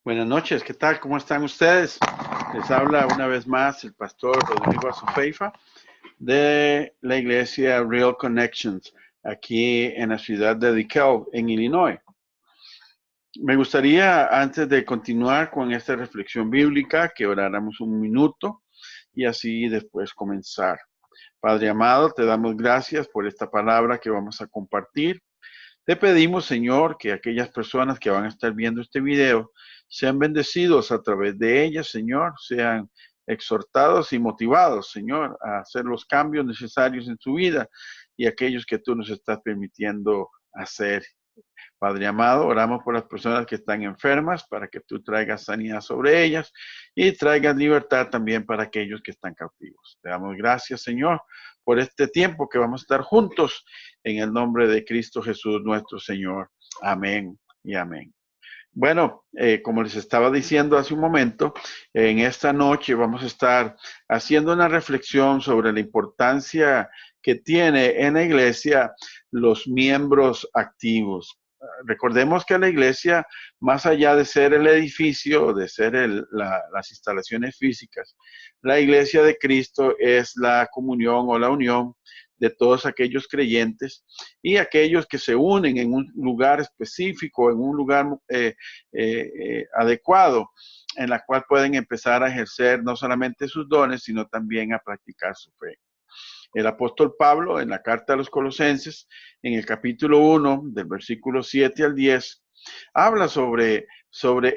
Buenas noches, ¿qué tal? ¿Cómo están ustedes? Les habla una vez más el pastor Rodrigo Azofeifa de la iglesia Real Connections aquí en la ciudad de DeKalb, en Illinois. Me gustaría, antes de continuar con esta reflexión bíblica, que oráramos un minuto y así después comenzar. Padre amado, te damos gracias por esta palabra que vamos a compartir. Te pedimos, Señor, que aquellas personas que van a estar viendo este video sean bendecidos a través de ellas, Señor, sean exhortados y motivados, Señor, a hacer los cambios necesarios en su vida y aquellos que tú nos estás permitiendo hacer. Padre amado, oramos por las personas que están enfermas para que tú traigas sanidad sobre ellas y traigas libertad también para aquellos que están cautivos. Te damos gracias, Señor, por este tiempo que vamos a estar juntos en el nombre de Cristo Jesús, nuestro Señor. Amén y amén. Bueno, como les estaba diciendo hace un momento, en esta noche vamos a estar haciendo una reflexión sobre la importancia que tiene en la iglesia los miembros activos. Recordemos que la iglesia, más allá de ser el edificio, de ser las instalaciones físicas, la iglesia de Cristo es la comunión o la unión de todos aquellos creyentes y aquellos que se unen en un lugar específico, en un lugar adecuado, en la cual pueden empezar a ejercer no solamente sus dones, sino también a practicar su fe. El apóstol Pablo, en la carta a los Colosenses, en el capítulo 1, del versículo 7 al 10, habla sobre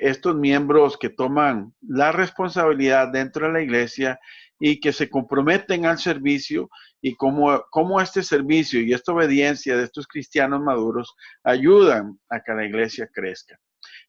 estos miembros que toman la responsabilidad dentro de la iglesia y que se comprometen al servicio y cómo este servicio y esta obediencia de estos cristianos maduros ayudan a que la iglesia crezca.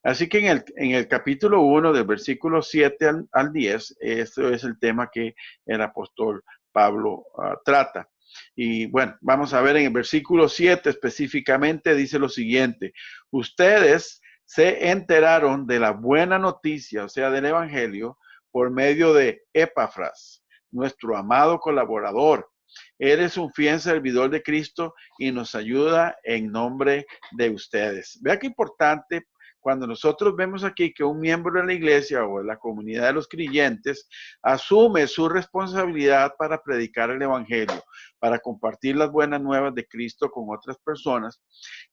Así que en el capítulo 1, del versículo 7 al 10, esto es el tema que el apóstol Pablo trata. Y bueno, vamos a ver en el versículo 7 específicamente, dice lo siguiente: ustedes se enteraron de la buena noticia, o sea, del evangelio, por medio de Epafras, nuestro amado colaborador. Él es un fiel servidor de Cristo y nos ayuda en nombre de ustedes. Vea qué importante cuando nosotros vemos aquí que un miembro de la iglesia o de la comunidad de los creyentes asume su responsabilidad para predicar el evangelio, para compartir las buenas nuevas de Cristo con otras personas,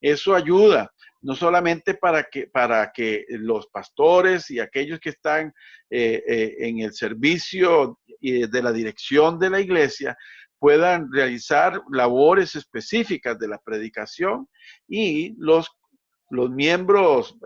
eso ayuda no solamente para que los pastores y aquellos que están en el servicio de la dirección de la iglesia puedan realizar labores específicas de la predicación, y los miembros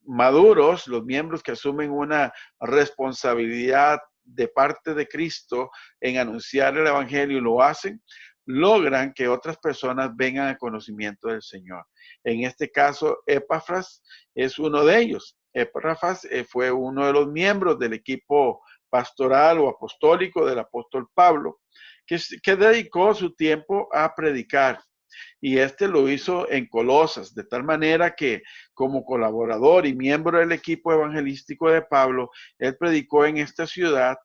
maduros, los miembros que asumen una responsabilidad de parte de Cristo en anunciar el evangelio y lo hacen, logran que otras personas vengan al conocimiento del Señor. En este caso, Epafras es uno de ellos. Epafras fue uno de los miembros del equipo pastoral o apostólico del apóstol Pablo, que dedicó su tiempo a predicar. Y este lo hizo en Colosas, de tal manera que como colaborador y miembro del equipo evangelístico de Pablo, él predicó en esta ciudad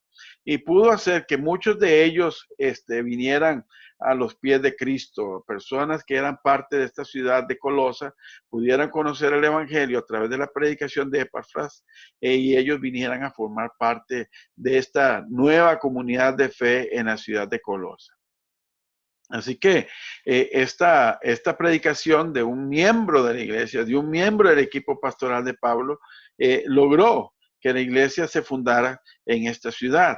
y pudo hacer que muchos de ellos vinieran a los pies de Cristo. Personas que eran parte de esta ciudad de Colosa pudieran conocer el evangelio a través de la predicación de Epafras, y ellos vinieran a formar parte de esta nueva comunidad de fe en la ciudad de Colosa. Así que esta predicación de un miembro de la iglesia, de un miembro del equipo pastoral de Pablo, logró que la iglesia se fundara en esta ciudad.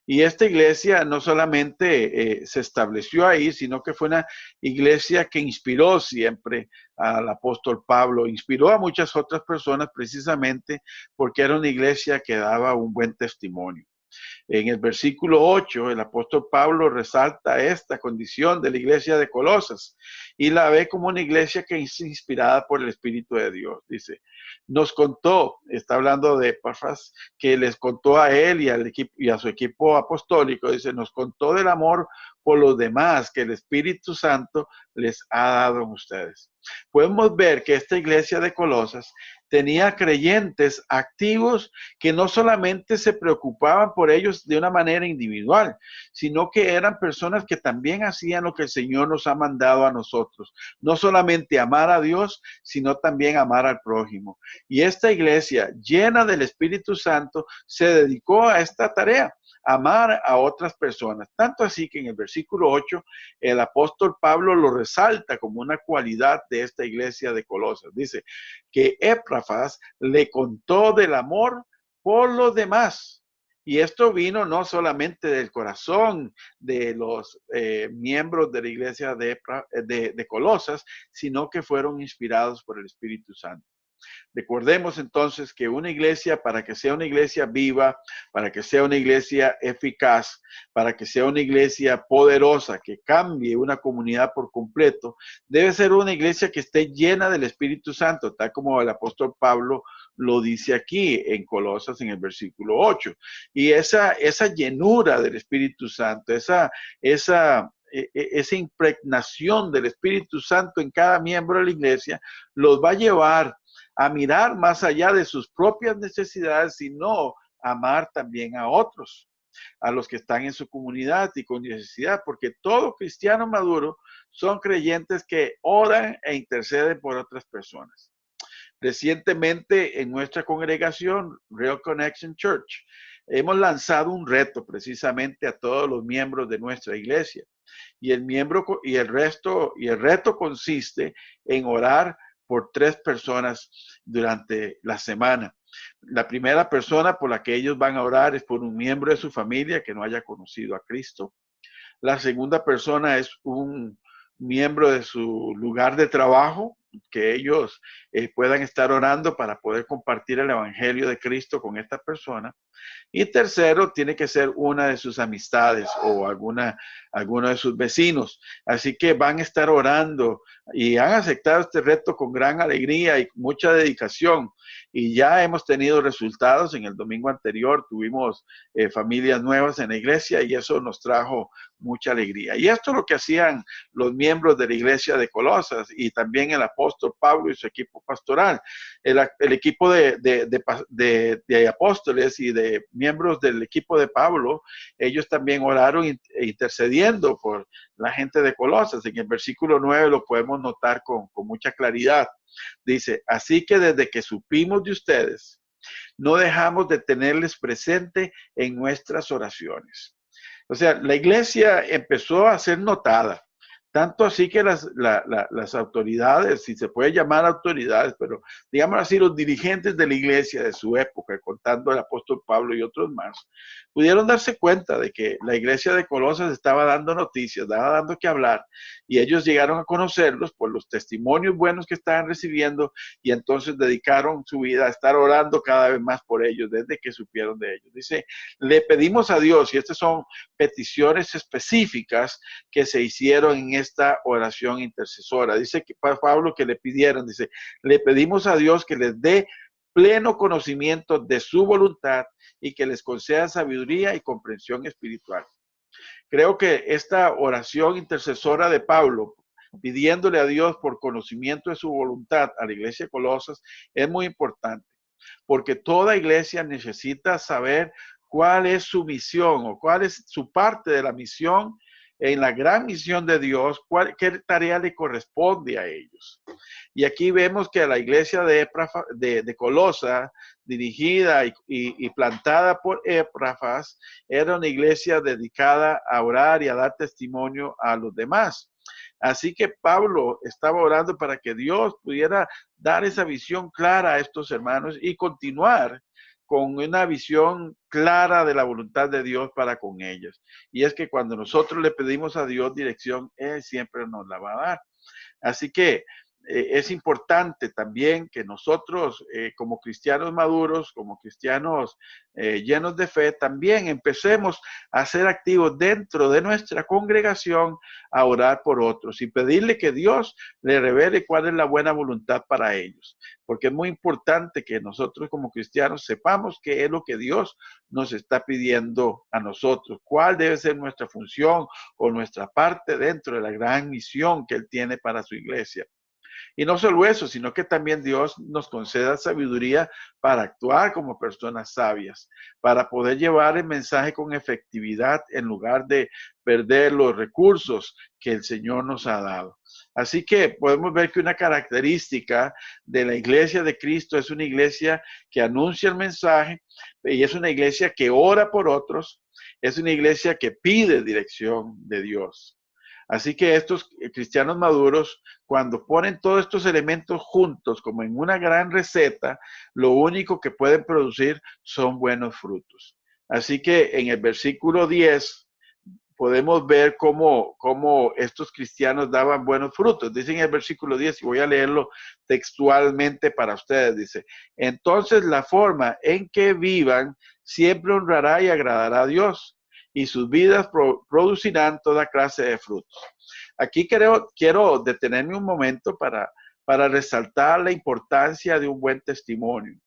Y esta iglesia no solamente se estableció ahí, sino que fue una iglesia que inspiró siempre al apóstol Pablo, inspiró a muchas otras personas precisamente porque era una iglesia que daba un buen testimonio. En el versículo 8, el apóstol Pablo resalta esta condición de la iglesia de Colosas y la ve como una iglesia que es inspirada por el Espíritu de Dios. Dice, nos contó, está hablando de Epafras, que les contó a él y al equipo y a su equipo apostólico, dice, nos contó del amor por los demás que el Espíritu Santo les ha dado a ustedes. Podemos ver que esta iglesia de Colosas tenía creyentes activos que no solamente se preocupaban por ellos de una manera individual, sino que eran personas que también hacían lo que el Señor nos ha mandado a nosotros. No solamente amar a Dios, sino también amar al prójimo. Y esta iglesia llena del Espíritu Santo se dedicó a esta tarea, amar a otras personas. Tanto así que en el versículo 8, el apóstol Pablo lo resalta como una cualidad de esta iglesia de Colosas. Dice que Epafras le contó del amor por los demás. Y esto vino no solamente del corazón de los miembros de la iglesia de Colosas, sino que fueron inspirados por el Espíritu Santo. Recordemos entonces que una iglesia, para que sea una iglesia viva, para que sea una iglesia eficaz, para que sea una iglesia poderosa, que cambie una comunidad por completo, debe ser una iglesia que esté llena del Espíritu Santo, tal como el apóstol Pablo lo dice aquí en Colosas en el versículo 8. Y esa llenura del Espíritu Santo, esa impregnación del Espíritu Santo en cada miembro de la iglesia, los va a llevar a mirar más allá de sus propias necesidades, sino amar también a otros, a los que están en su comunidad y con necesidad, porque todo cristiano maduro son creyentes que oran e interceden por otras personas. Recientemente en nuestra congregación, Real Connection Church, hemos lanzado un reto precisamente a todos los miembros de nuestra iglesia. Y el reto consiste en orar por 3 personas durante la semana. La primera persona por la que ellos van a orar es por un miembro de su familia que no haya conocido a Cristo. La segunda persona es un miembro de su lugar de trabajo, que ellos puedan estar orando para poder compartir el evangelio de Cristo con esta persona. Y tercero, tiene que ser una de sus amistades o alguno de sus vecinos. Así que van a estar orando y han aceptado este reto con gran alegría y mucha dedicación. Y ya hemos tenido resultados. En el domingo anterior tuvimos familias nuevas en la iglesia y eso nos trajo mucha alegría. Y esto es lo que hacían los miembros de la iglesia de Colosas y también el apóstol Pablo y su equipo pastoral. El equipo de apóstoles y de miembros del equipo de Pablo, ellos también oraron intercediendo por la gente de Colosas. En el versículo 9 lo podemos notar con mucha claridad. Dice, así que desde que supimos de ustedes, no dejamos de tenerles presente en nuestras oraciones. O sea, la iglesia empezó a ser notada. Tanto así que las autoridades, si se puede llamar autoridades, pero digamos así, los dirigentes de la iglesia de su época, contando el apóstol Pablo y otros más, pudieron darse cuenta de que la iglesia de Colosas estaba dando noticias, estaba dando que hablar, y ellos llegaron a conocerlos por los testimonios buenos que estaban recibiendo, y entonces dedicaron su vida a estar orando cada vez más por ellos, desde que supieron de ellos. Dice, le pedimos a Dios, y estas son peticiones específicas que se hicieron en esta oración intercesora. Dice que Pablo que le pidieron, dice, le pedimos a Dios que les dé pleno conocimiento de su voluntad y que les conceda sabiduría y comprensión espiritual. Creo que esta oración intercesora de Pablo, pidiéndole a Dios por conocimiento de su voluntad a la iglesia de Colosas, es muy importante, porque toda iglesia necesita saber cuál es su misión o cuál es su parte de la misión en la gran misión de Dios, qué tarea le corresponde a ellos. Y aquí vemos que la iglesia de Colosa, dirigida y plantada por Epafras, era una iglesia dedicada a orar y a dar testimonio a los demás. Así que Pablo estaba orando para que Dios pudiera dar esa visión clara a estos hermanos y continuar con una visión clara de la voluntad de Dios para con ellos. Y es que cuando nosotros le pedimos a Dios dirección, Él siempre nos la va a dar. Así que es importante también que nosotros, como cristianos maduros, como cristianos llenos de fe, también empecemos a ser activos dentro de nuestra congregación, a orar por otros y pedirle que Dios le revele cuál es la buena voluntad para ellos. Porque es muy importante que nosotros como cristianos sepamos qué es lo que Dios nos está pidiendo a nosotros, cuál debe ser nuestra función o nuestra parte dentro de la gran misión que Él tiene para su iglesia. Y no solo eso, sino que también Dios nos conceda sabiduría para actuar como personas sabias, para poder llevar el mensaje con efectividad en lugar de perder los recursos que el Señor nos ha dado. Así que podemos ver que una característica de la iglesia de Cristo es una iglesia que anuncia el mensaje y es una iglesia que ora por otros, es una iglesia que pide dirección de Dios. Así que estos cristianos maduros, cuando ponen todos estos elementos juntos, como en una gran receta, lo único que pueden producir son buenos frutos. Así que en el versículo 10 podemos ver cómo estos cristianos daban buenos frutos. Dice en el versículo 10, y voy a leerlo textualmente para ustedes, dice, entonces la forma en que vivan siempre honrará y agradará a Dios, y sus vidas producirán toda clase de frutos. Aquí quiero detenerme un momento para resaltar la importancia de un buen testimonio.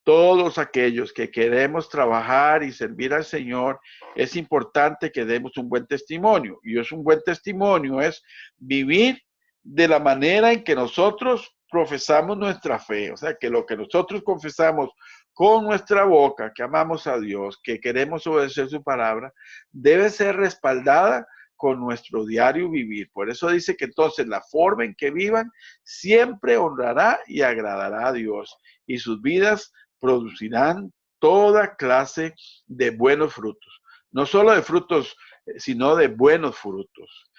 Todos aquellos que queremos trabajar y servir al Señor, es importante que demos un buen testimonio. Y es un buen testimonio, es vivir de la manera en que nosotros profesamos nuestra fe. O sea, que lo que nosotros confesamos con nuestra boca, que amamos a Dios, que queremos obedecer su palabra, debe ser respaldada con nuestro diario vivir. Por eso dice que entonces la forma en que vivan siempre honrará y agradará a Dios, y sus vidas producirán toda clase de buenos frutos. No solo de frutos, sino de buenos frutos.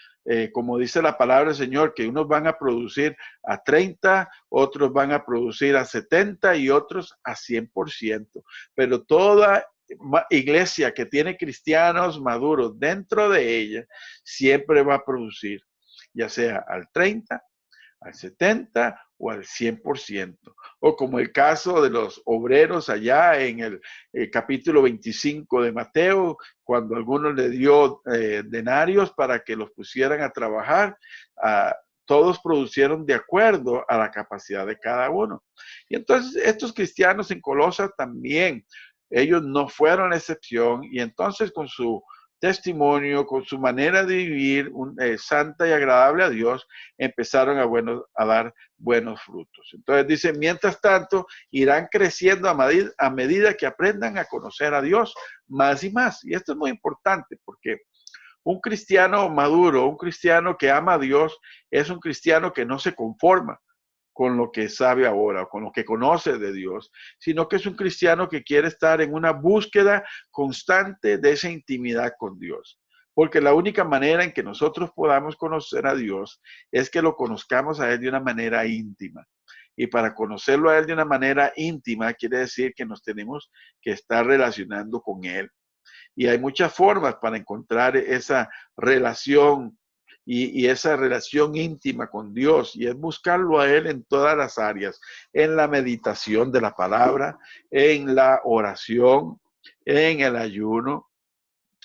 Como dice la palabra del Señor, que unos van a producir a 30, otros van a producir a 70 y otros a 100%. Pero toda iglesia que tiene cristianos maduros dentro de ella, siempre va a producir, ya sea al 30, al 70 o al 100%. O como el caso de los obreros allá en el capítulo 25 de Mateo, cuando algunos le dio denarios para que los pusieran a trabajar, todos producieron de acuerdo a la capacidad de cada uno. Y entonces estos cristianos en Colosas también, ellos no fueron la excepción, y entonces con su testimonio, con su manera de vivir santa y agradable a Dios, empezaron a dar buenos frutos. Entonces dice, mientras tanto, irán creciendo a medida que aprendan a conocer a Dios más y más. Y esto es muy importante porque un cristiano maduro, un cristiano que ama a Dios, es un cristiano que no se conforma con lo que sabe ahora, con lo que conoce de Dios, sino que es un cristiano que quiere estar en una búsqueda constante de esa intimidad con Dios. Porque la única manera en que nosotros podamos conocer a Dios es que lo conozcamos a Él de una manera íntima. Y para conocerlo a Él de una manera íntima quiere decir que nos tenemos que estar relacionando con Él. Y hay muchas formas para encontrar esa relación y esa relación íntima con Dios, y es buscarlo a Él en todas las áreas, en la meditación de la palabra, en la oración, en el ayuno,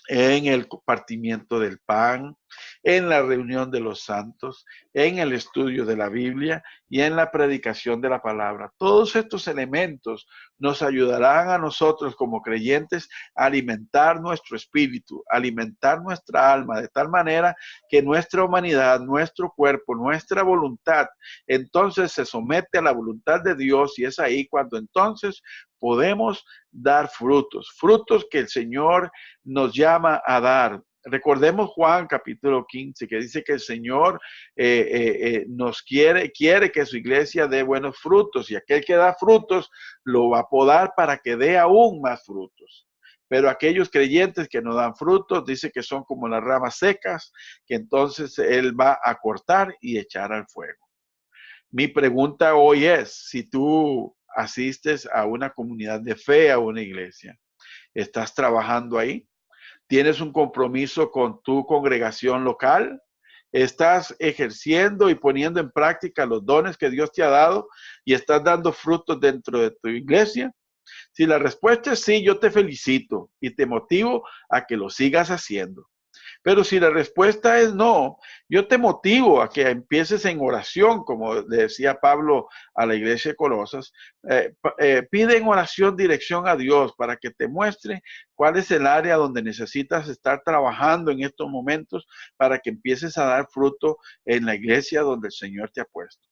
en el compartimiento del pan, en la reunión de los santos, en el estudio de la Biblia y en la predicación de la palabra. Todos estos elementos nos ayudarán a nosotros como creyentes a alimentar nuestro espíritu, alimentar nuestra alma, de tal manera que nuestra humanidad, nuestro cuerpo, nuestra voluntad, entonces se somete a la voluntad de Dios, y es ahí cuando entonces podemos dar frutos, frutos que el Señor nos llama a dar. Recordemos Juan capítulo 15, que dice que el Señor nos quiere que su iglesia dé buenos frutos, y aquel que da frutos lo va a podar para que dé aún más frutos. Pero aquellos creyentes que no dan frutos, dice que son como las ramas secas, que entonces Él va a cortar y echar al fuego. Mi pregunta hoy es, si tú asistes a una comunidad de fe, a una iglesia, ¿estás trabajando ahí? ¿Tienes un compromiso con tu congregación local? ¿Estás ejerciendo y poniendo en práctica los dones que Dios te ha dado y estás dando frutos dentro de tu iglesia? Si la respuesta es sí, yo te felicito y te motivo a que lo sigas haciendo. Pero si la respuesta es no, yo te motivo a que empieces en oración, como le decía Pablo a la iglesia de Colosas. Pide en oración dirección a Dios para que te muestre cuál es el área donde necesitas estar trabajando en estos momentos para que empieces a dar fruto en la iglesia donde el Señor te ha puesto.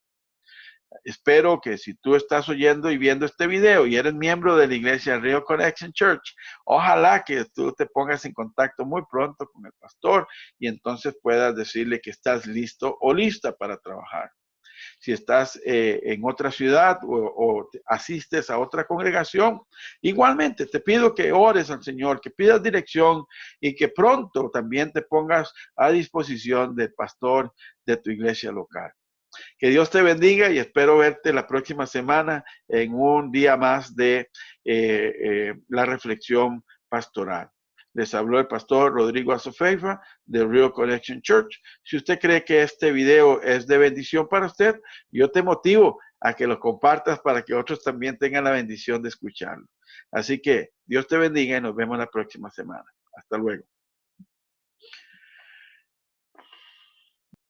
Espero que si tú estás oyendo y viendo este video y eres miembro de la iglesia Rio Connection Church, ojalá que tú te pongas en contacto muy pronto con el pastor y entonces puedas decirle que estás listo o lista para trabajar. Si estás en otra ciudad o asistes a otra congregación, igualmente te pido que ores al Señor, que pidas dirección y que pronto también te pongas a disposición del pastor de tu iglesia local. Que Dios te bendiga y espero verte la próxima semana en un día más de la reflexión pastoral. Les habló el pastor Rodrigo Azofeifa de Real Connection Church. Si usted cree que este video es de bendición para usted, yo te motivo a que lo compartas para que otros también tengan la bendición de escucharlo. Así que Dios te bendiga y nos vemos la próxima semana. Hasta luego.